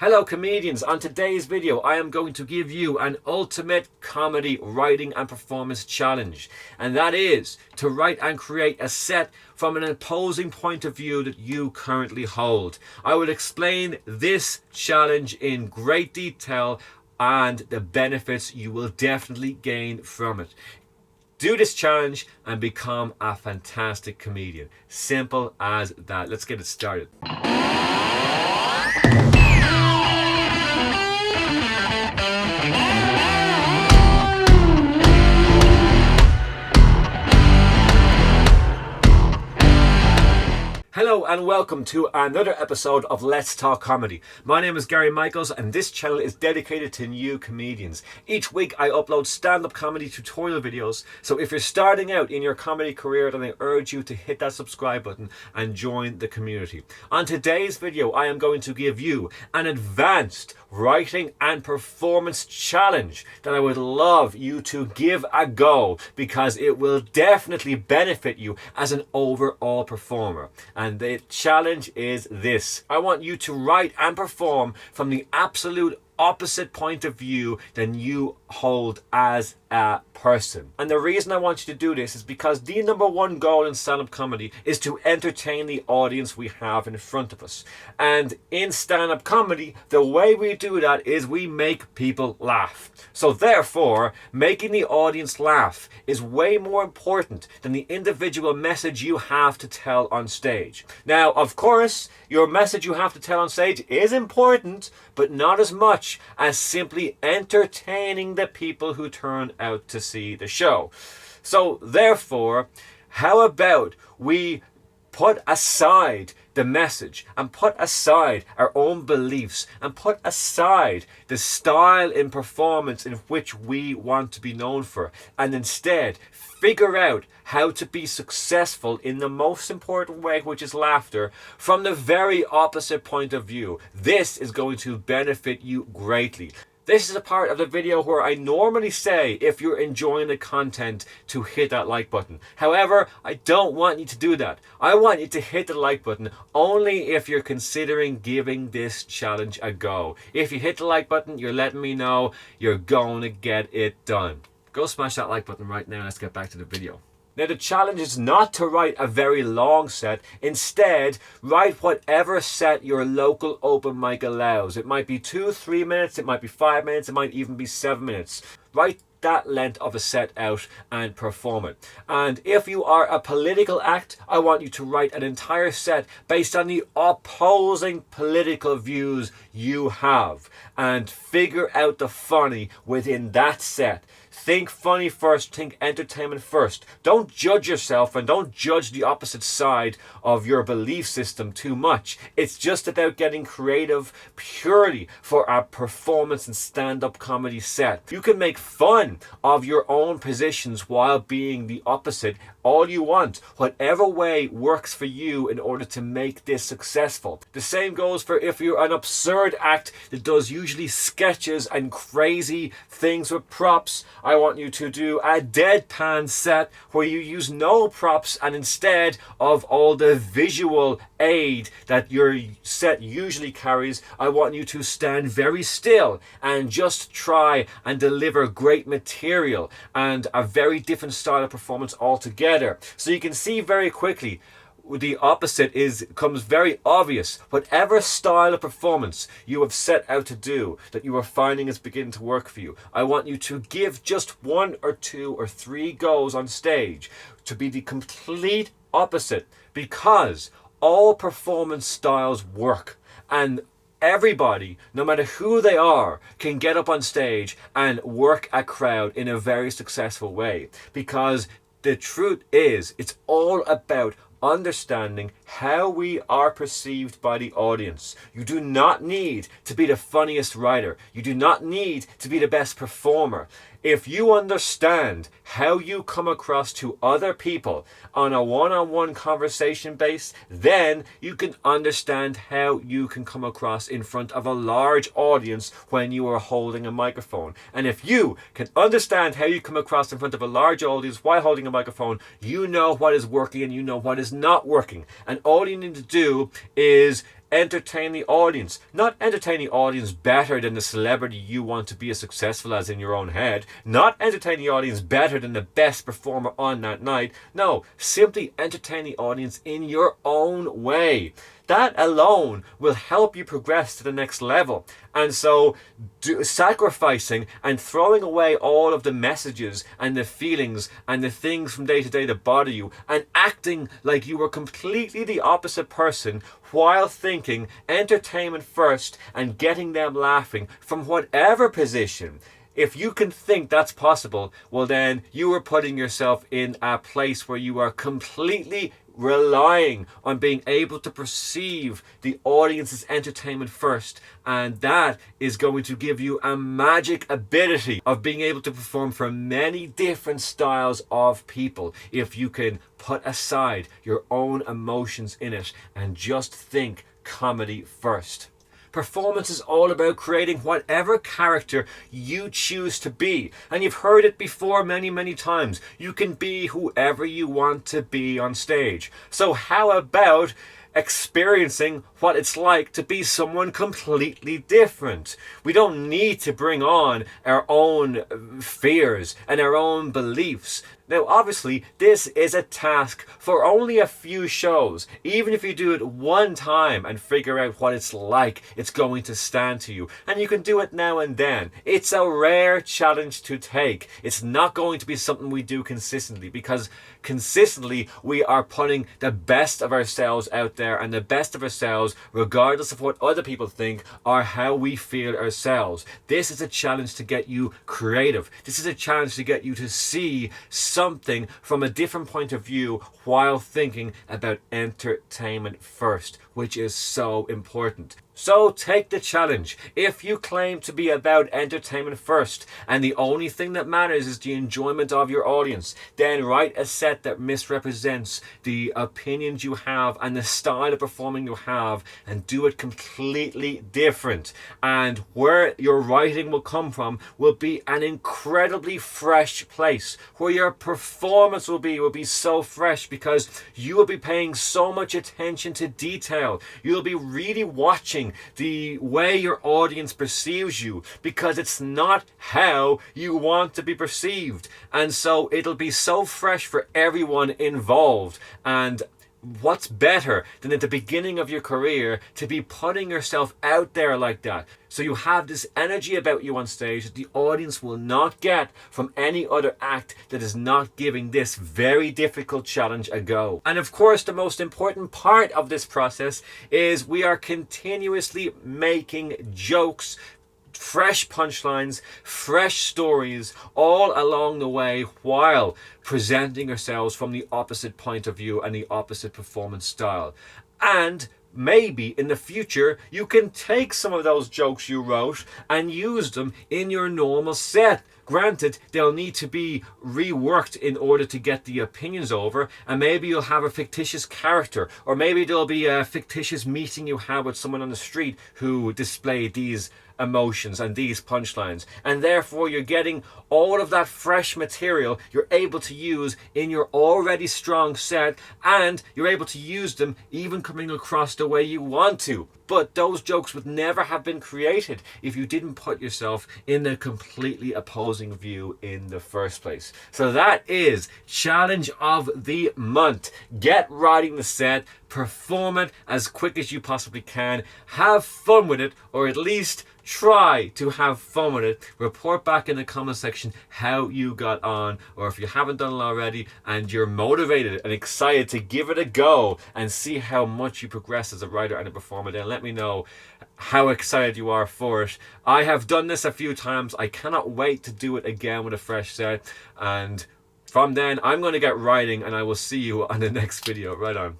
Hello comedians, on today's video I am going to give you an ultimate comedy writing and performance challenge, and that is to write and create a set from an opposing point of view that you currently hold. I will explain this challenge in great detail and the benefits you will definitely gain from it. Do this challenge and become a fantastic comedian. Simple as that. Let's get it started. Hello and welcome to another episode of Let's Talk Comedy. My name is Gary Michaels and this channel is dedicated to new comedians. Each week I upload stand-up comedy tutorial videos, so if you're starting out in your comedy career, then I urge you to hit that subscribe button and join the community. On today's video I am going to give you an advanced writing and performance challenge that I would love you to give a go, because it will definitely benefit you as an overall performer. And the challenge is this: I want you to write and perform from the absolute opposite point of view than you hold as a person. And the reason I want you to do this is because the number one goal in stand-up comedy is to entertain the audience we have in front of us. And in stand-up comedy, the way we do that is we make people laugh. So therefore, making the audience laugh is way more important than the individual message you have to tell on stage. Now, of course, your message you have to tell on stage is important, but not as much as simply entertaining the people who turn out to see the show. So therefore, how about we put aside the message and put aside our own beliefs and put aside the style in performance in which we want to be known for, and instead figure out how to be successful in the most important way, which is laughter, from the very opposite point of view. This is going to benefit you greatly. This is a part of the video where I normally say, if you're enjoying the content, to hit that like button. However, I don't want you to do that. I want you to hit the like button only if you're considering giving this challenge a go. If you hit the like button, you're letting me know you're going to get it done. Go smash that like button right now and let's get back to the video. Now, the challenge is not to write a very long set. Instead, write whatever set your local open mic allows. It might be 2-3 minutes, it might be 5 minutes, it might even be 7 minutes. Write that length of a set out and perform it. And if you are a political act, I want you to write an entire set based on the opposing political views you have, and figure out the funny within that set. Think funny first, think entertainment first. Don't judge yourself and don't judge the opposite side of your belief system too much. It's just about getting creative purely for a performance and stand-up comedy set. You can make fun of your own positions while being the opposite all you want, whatever way works for you in order to make this successful. The same goes for if you're an absurd act that does usually sketches and crazy things with props. I want you to do a deadpan set where you use no props, and instead of all the visual aid that your set usually carries, I want you to stand very still and just try and deliver great material and a very different style of performance altogether. So you can see very quickly the opposite comes very obvious. Whatever style of performance you have set out to do that you are finding is beginning to work for you, I want you to give just 1 or 2 or 3 goes on stage to be the complete opposite, because all performance styles work, and everybody, no matter who they are, can get up on stage and work a crowd in a very successful way. Because the truth is, it's all about understanding how we are perceived by the audience. You do not need to be the funniest writer. You do not need to be the best performer. If you understand how you come across to other people on a one-on-one conversation base, then you can understand how you can come across in front of a large audience when you are holding a microphone. And if you can understand how you come across in front of a large audience while holding a microphone, you know what is working and you know what is not working. And all you need to do is entertain the audience. Not entertain the audience better than the celebrity you want to be as successful as in your own head. Not entertain the audience better than the best performer on that night. No, simply entertain the audience in your own way. That alone will help you progress to the next level. And so sacrificing and throwing away all of the messages and the feelings and the things from day to day that bother you, and acting like you were completely the opposite person while thinking entertainment first and getting them laughing from whatever position. If you can think that's possible, well then you are putting yourself in a place where you are completely relying on being able to perceive the audience's entertainment first, and that is going to give you a magic ability of being able to perform for many different styles of people if you can put aside your own emotions in it and just think comedy first. Performance is all about creating whatever character you choose to be. And you've heard it before many times. You can be whoever you want to be on stage. So how about experiencing what it's like to be someone completely different? We don't need to bring on our own fears and our own beliefs. Now, obviously, this is a task for only a few shows. Even if you do it one time and figure out what it's like, it's going to stand to you. And you can do it now and then. It's a rare challenge to take. It's not going to be something we do consistently, because consistently we are putting the best of ourselves out there, and the best of ourselves, regardless of what other people think, are how we feel ourselves. This is a challenge to get you creative. This is a challenge to get you to see something from a different point of view while thinking about entertainment first, which is so important. So take the challenge. If you claim to be about entertainment first and the only thing that matters is the enjoyment of your audience, then write a set that misrepresents the opinions you have and the style of performing you have, and do it completely different. And where your writing will come from will be an incredibly fresh place. Where your performance will be so fresh, because you will be paying so much attention to detail. You'll be really watching the way your audience perceives you, because it's not how you want to be perceived. And so it'll be so fresh for everyone involved. And what's better than at the beginning of your career to be putting yourself out there like that? So you have this energy about you on stage that the audience will not get from any other act that is not giving this very difficult challenge a go. And of course, the most important part of this process is we are continuously making jokes, fresh punchlines, fresh stories all along the way, while presenting ourselves from the opposite point of view and the opposite performance style. And maybe in the future you can take some of those jokes you wrote and use them in your normal set. Granted, they'll need to be reworked in order to get the opinions over, and maybe you'll have a fictitious character, or maybe there'll be a fictitious meeting you have with someone on the street who displayed these emotions and these punchlines, and therefore you're getting all of that fresh material you're able to use in your already strong set, and you're able to use them even coming across the way you want to. But those jokes would never have been created if you didn't put yourself in a completely opposing view in the first place. So that is challenge of the month. Get writing the set, perform it as quick as you possibly can, have fun with it, or at least try to have fun with it. Report back in the comment section how you got on, or if you haven't done it already and you're motivated and excited to give it a go and see how much you progress as a writer and a performer, then let me know how excited you are for it. I have done this a few times. I cannot wait to do it again with a fresh set, and from then I'm going to get writing, and I will see you on the next video. Right on.